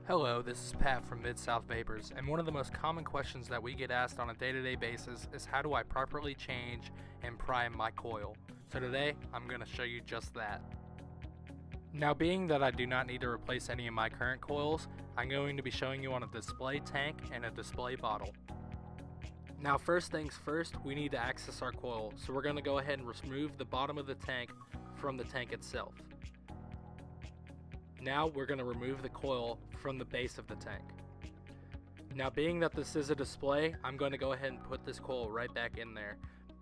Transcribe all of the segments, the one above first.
Hello, this is Pat from Mid-South Vapors, and one of the most common questions that we get asked on a day-to-day basis is how do I properly change and prime my coil? So today, I'm going to show you just that. Now, being that I do not need to replace any of my current coils, I'm going to be showing you on a display tank and a display bottle. Now, first things first, we need to access our coil, so we're going to go ahead and remove the bottom of the tank from the tank itself. Now we're going to remove the coil from the base of the tank. Now, being that this is a display, I'm going to go ahead and put this coil right back in there.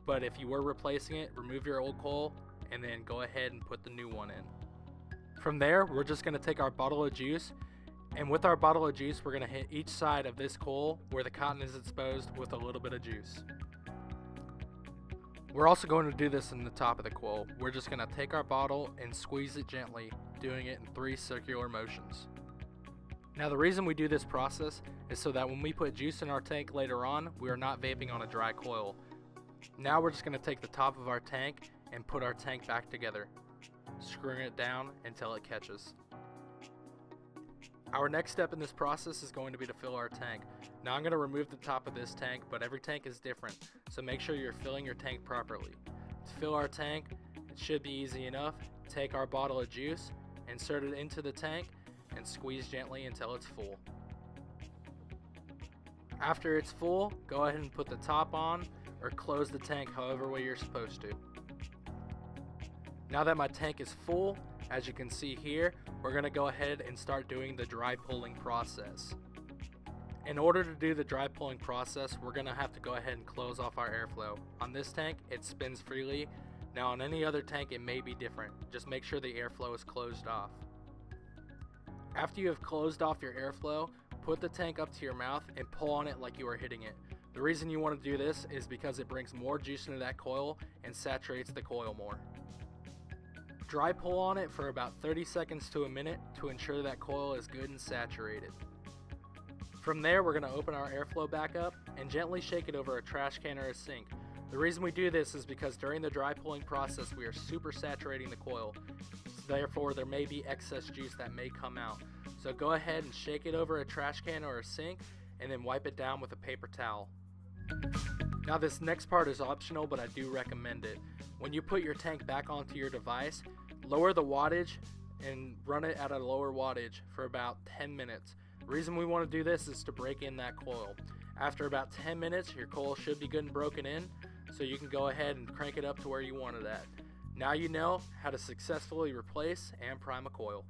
But if you were replacing it, remove your old coil and then go ahead and put the new one in. From there, we're just going to take our bottle of juice, and with our bottle of juice, we're going to hit each side of this coil where the cotton is exposed with a little bit of juice. We're also going to do this in the top of the coil. We're just going to take our bottle and squeeze it gently, doing it in 3 circular motions. Now, the reason we do this process is so that when we put juice in our tank later on, we are not vaping on a dry coil. Now we're just going to take the top of our tank and put our tank back together, screwing it down until it catches. Our next step in this process is going to be to fill our tank. Now I'm going to remove the top of this tank, but every tank is different, so make sure you're filling your tank properly. To fill our tank, it should be easy enough. Take our bottle of juice, insert it into the tank, and squeeze gently until it's full. After it's full, go ahead and put the top on or close the tank however way you're supposed to. Now that my tank is full, as you can see here, we're going to go ahead and start doing the dry pulling process. In order to do the dry pulling process, we're going to have to go ahead and close off our airflow. On this tank, it spins freely. Now on any other tank, it may be different. Just make sure the airflow is closed off. After you have closed off your airflow, put the tank up to your mouth and pull on it like you are hitting it. The reason you want to do this is because it brings more juice into that coil and saturates the coil more. Dry pull on it for about 30 seconds to a minute to ensure that coil is good and saturated. From there, we're going to open our airflow back up and gently shake it over a trash can or a sink. The reason we do this is because during the dry pulling process, we are super saturating the coil. Therefore, there may be excess juice that may come out. So go ahead and shake it over a trash can or a sink and then wipe it down with a paper towel. Now, this next part is optional, but I do recommend it. When you put your tank back onto your device, lower the wattage and run it at a lower wattage for about 10 minutes. The reason we want to do this is to break in that coil. After about 10 minutes, your coil should be good and broken in, so you can go ahead and crank it up to where you want it at. Now you know how to successfully replace and prime a coil.